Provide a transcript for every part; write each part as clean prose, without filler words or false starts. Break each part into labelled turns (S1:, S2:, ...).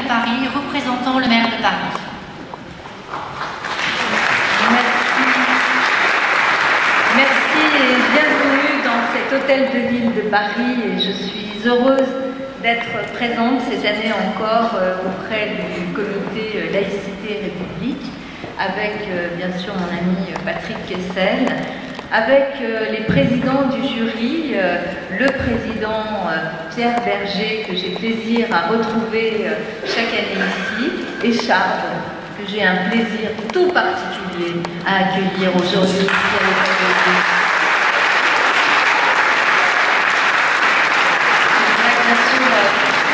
S1: de Paris, représentant le maire de Paris.
S2: Merci et bienvenue dans cet hôtel de ville de Paris. Et je suis heureuse d'être présente ces années encore auprès du comité Laïcité et République, avec bien sûr mon ami Patrick Kessel, avec les présidents du jury, le président Pierre Berger, que j'ai plaisir à retrouver chaque année ici, et Charles, que j'ai un plaisir tout particulier à accueillir aujourd'hui.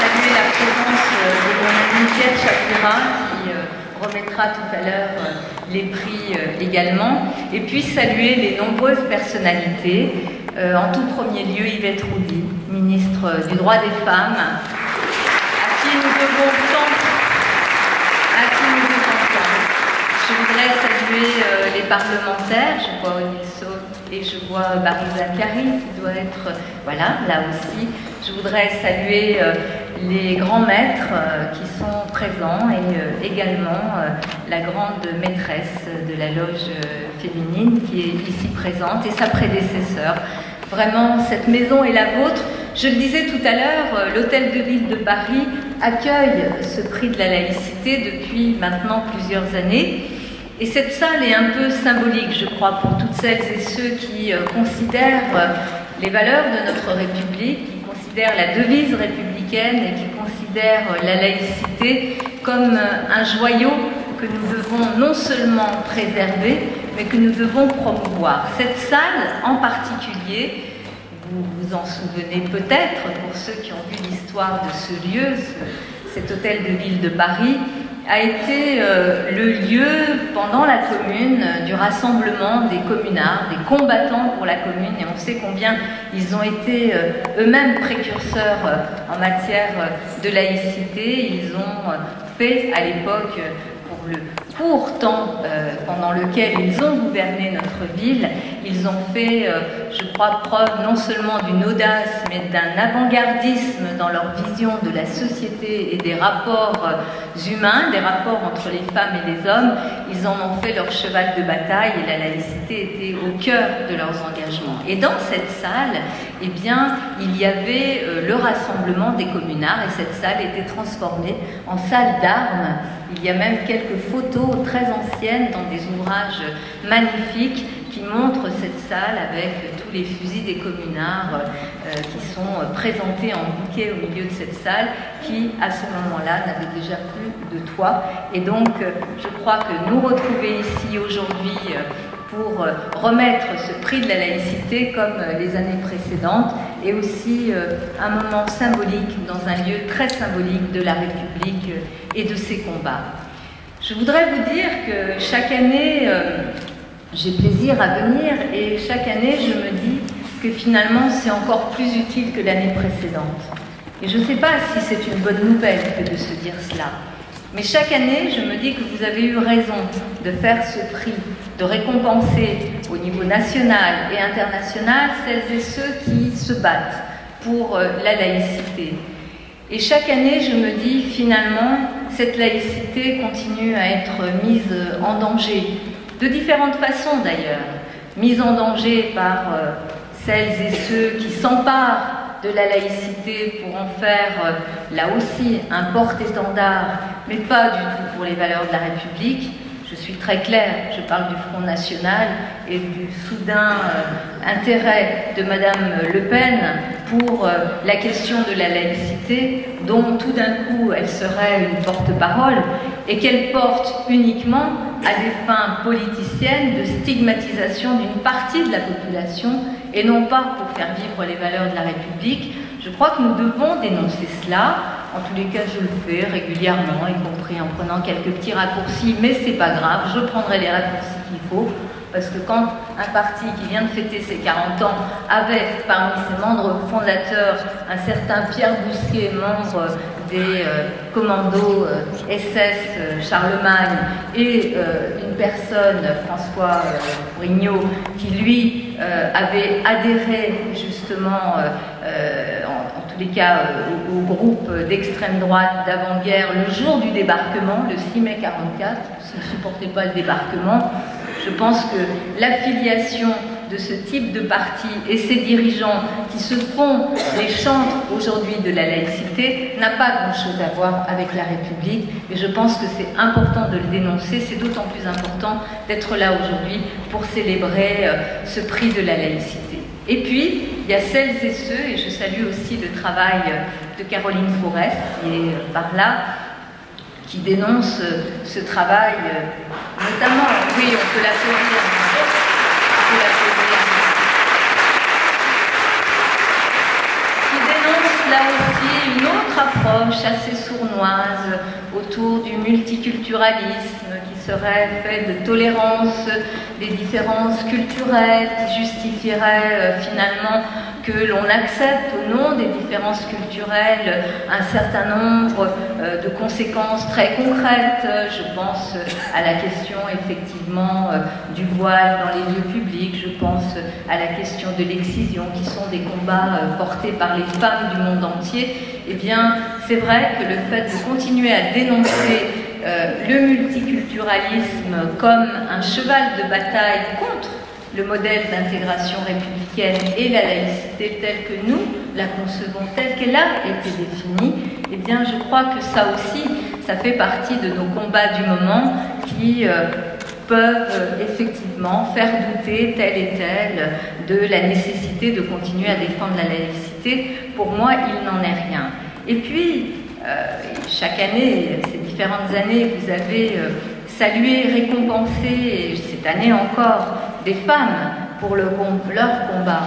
S2: Saluer la présence de mon ami Pierre Chapira qui remettra tout à l'heure les prix également, et puis saluer les nombreuses personnalités, en tout premier lieu Yvette Roudy, ministre du droit des femmes, à qui nous devons tant. Je voudrais saluer les parlementaires, je vois Onisso et je vois Barry Zacharie qui doit être, voilà, là aussi. Je voudrais saluer les grands maîtres qui sont présents et également la grande maîtresse de la loge féminine qui est ici présente et sa prédécesseur. Vraiment, cette maison est la vôtre. Je le disais tout à l'heure, l'Hôtel de Ville de Paris accueille ce prix de la laïcité depuis maintenant plusieurs années. Et cette salle est un peu symbolique, je crois, pour toutes celles et ceux qui considèrent les valeurs de notre République, qui considèrent la devise républicaine et qui considèrent la laïcité comme un joyau que nous devons non seulement préserver, mais que nous devons promouvoir. Cette salle en particulier, vous vous en souvenez peut-être, pour ceux qui ont vu l'histoire de ce lieu, cet hôtel de ville de Paris, a été le lieu pendant la Commune du rassemblement des communards, des combattants pour la Commune, et on sait combien ils ont été eux-mêmes précurseurs en matière de laïcité. Ils ont fait à l'époque, pour le court temps pendant lequel ils ont gouverné notre ville, ils ont fait, je crois, preuve non seulement d'une audace, mais d'un avant-gardisme dans leur vision de la société et des rapports humains, des rapports entre les femmes et les hommes. Ils en ont fait leur cheval de bataille et la laïcité était au cœur de leurs engagements. Et dans cette salle, eh bien, il y avait le rassemblement des communards et cette salle était transformée en salle d'armes. Il y a même quelques photos très anciennes dans des ouvrages magnifiques qui montrent cette salle avec tous les fusils des communards qui sont présentés en bouquet au milieu de cette salle qui, à ce moment-là, n'avait déjà plus de toit. Et donc, je crois que nous retrouver ici aujourd'hui pour remettre ce prix de la laïcité comme les années précédentes est aussi un moment symbolique dans un lieu très symbolique de la République et de ses combats. Je voudrais vous dire que chaque année, j'ai plaisir à venir et chaque année, je me dis que finalement, c'est encore plus utile que l'année précédente. Et je ne sais pas si c'est une bonne nouvelle que de se dire cela. Mais chaque année, je me dis que vous avez eu raison de faire ce prix, de récompenser au niveau national et international celles et ceux qui se battent pour la laïcité. Et chaque année, je me dis finalement, cette laïcité continue à être mise en danger, de différentes façons d'ailleurs, mise en danger par celles et ceux qui s'emparent de la laïcité pour en faire, là aussi, un porte-étendard, mais pas du tout pour les valeurs de la République. Je suis très claire, je parle du Front National et du soudain intérêt de Madame Le Pen pour la question de la laïcité, dont tout d'un coup elle serait une porte-parole et qu'elle porte uniquement à des fins politiciennes de stigmatisation d'une partie de la population et non pas pour faire vivre les valeurs de la République. Je crois que nous devons dénoncer cela. En tous les cas, je le fais régulièrement, y compris en prenant quelques petits raccourcis, mais c'est pas grave, je prendrai les raccourcis qu'il faut, parce que quand un parti qui vient de fêter ses 40 ans avait parmi ses membres fondateurs un certain Pierre Bousquet, membre des commandos SS Charlemagne et une personne, François Brignot, qui lui avait adhéré justement, en tous les cas, au groupe d'extrême droite d'avant-guerre le jour du débarquement, le 6 mai 1944, s'il ne supportait pas le débarquement. Je pense que l'affiliation de ce type de parti et ses dirigeants qui se font les chantres aujourd'hui de la laïcité n'a pas grand-chose à voir avec la République, et je pense que c'est important de le dénoncer. C'est d'autant plus important d'être là aujourd'hui pour célébrer ce prix de la laïcité. Et puis, il y a celles et ceux, et je salue aussi le travail de Caroline Forest, qui est par là, qui dénonce ce travail, notamment, oui, on peut l'applaudir, qui dénonce là aussi une autre approche assez sournoise autour du multiculturalisme, qui serait fait de tolérance des différences culturelles, qui justifierait finalement que l'on accepte au nom des différences culturelles un certain nombre de conséquences très concrètes. Je pense à la question effectivement du voile dans les lieux publics, je pense à la question de l'excision, qui sont des combats portés par les femmes du monde entier. Eh bien, c'est vrai que le fait de continuer à dénoncer le multiculturalisme comme un cheval de bataille contre le modèle d'intégration républicaine et la laïcité telle que nous la concevons, telle qu'elle a été définie, eh bien je crois que ça aussi, ça fait partie de nos combats du moment qui peuvent effectivement faire douter tel et tel de la nécessité de continuer à défendre la laïcité. Pour moi, il n'en est rien. Et puis, chaque année, ces différentes années, vous avez salué, récompensé, cette année encore, des femmes pour leur combat,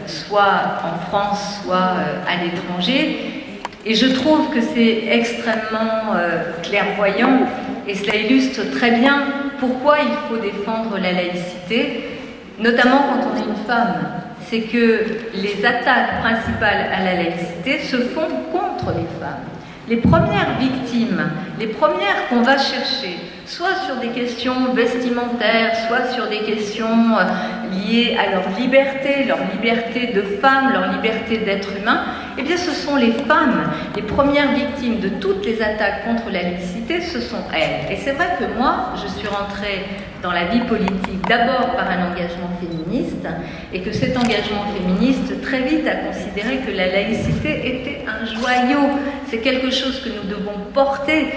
S2: soit en France, soit à l'étranger. Et je trouve que c'est extrêmement clairvoyant, et cela illustre très bien pourquoi il faut défendre la laïcité, notamment quand on est une femme. C'est que les attaques principales à la laïcité se font contre les femmes. Les premières victimes, les premières qu'on va chercher, soit sur des questions vestimentaires, soit sur des questions liées à leur liberté de femme, leur liberté d'être humain, eh bien ce sont les femmes. Les premières victimes de toutes les attaques contre la laïcité, ce sont elles. Et c'est vrai que moi, je suis rentrée dans la vie politique d'abord par un engagement féministe, et que cet engagement féministe très vite a considéré que la laïcité était un joyau. C'est quelque chose que nous devons porter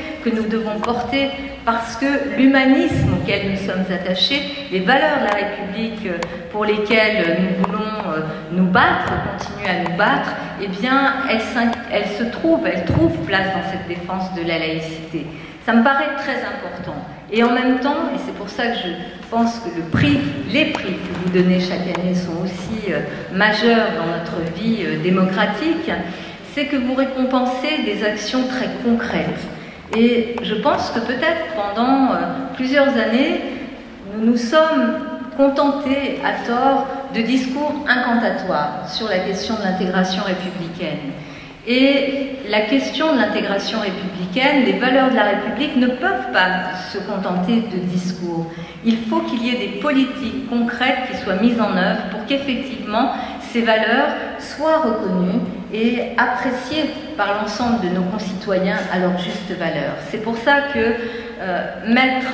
S2: parce que l'humanisme auquel nous sommes attachés, les valeurs de la République pour lesquelles nous voulons nous battre, continuer à nous battre, eh bien, elles trouvent place dans cette défense de la laïcité. Ça me paraît très important. Et en même temps, et c'est pour ça que je pense que les prix que vous donnez chaque année sont aussi majeurs dans notre vie démocratique, c'est que vous récompensez des actions très concrètes. Et je pense que peut-être pendant plusieurs années, nous nous sommes contentés à tort de discours incantatoires sur la question de l'intégration républicaine. Et la question de l'intégration républicaine, les valeurs de la République ne peuvent pas se contenter de discours. Il faut qu'il y ait des politiques concrètes qui soient mises en œuvre pour qu'effectivement ces valeurs soient reconnues et appréciées par l'ensemble de nos concitoyens à leur juste valeur. C'est pour ça que mettre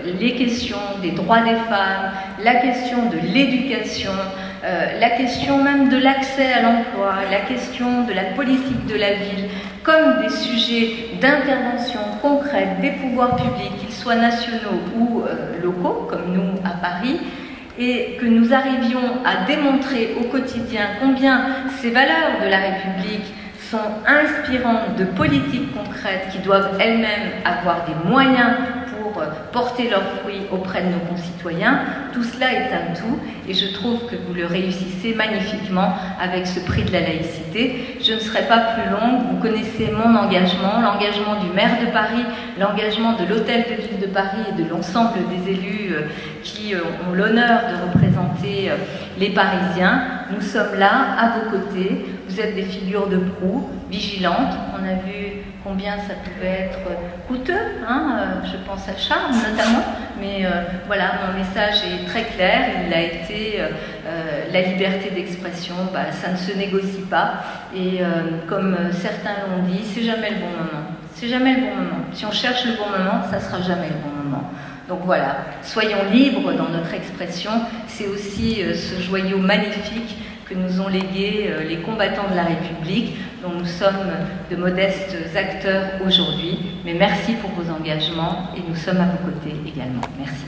S2: les questions des droits des femmes, la question de l'éducation, la question même de l'accès à l'emploi, la question de la politique de la ville, comme des sujets d'intervention concrète des pouvoirs publics, qu'ils soient nationaux ou locaux, comme nous à Paris, et que nous arrivions à démontrer au quotidien combien ces valeurs de la République sont inspirantes de politiques concrètes qui doivent elles-mêmes avoir des moyens pour porter leurs fruits auprès de nos concitoyens. Tout cela est un tout, et je trouve que vous le réussissez magnifiquement avec ce prix de la laïcité. Je ne serai pas plus longue, vous connaissez mon engagement, l'engagement du maire de Paris, l'engagement de l'Hôtel de Ville de Paris et de l'ensemble des élus qui ont l'honneur de représenter les Parisiens. Nous sommes là, à vos côtés. Vous êtes des figures de proue, vigilantes. On a vu combien ça pouvait être coûteux, hein, je pense à Charles notamment, mais voilà, mon message est très clair, il a été la liberté d'expression, ça ne se négocie pas, et comme certains l'ont dit, c'est jamais le bon moment, c'est jamais le bon moment. Si on cherche le bon moment, ça sera jamais le bon moment. Donc voilà, soyons libres dans notre expression, c'est aussi ce joyau magnifique que nous ont légué les combattants de la République, dont nous sommes de modestes acteurs aujourd'hui. Mais merci pour vos engagements et nous sommes à vos côtés également. Merci.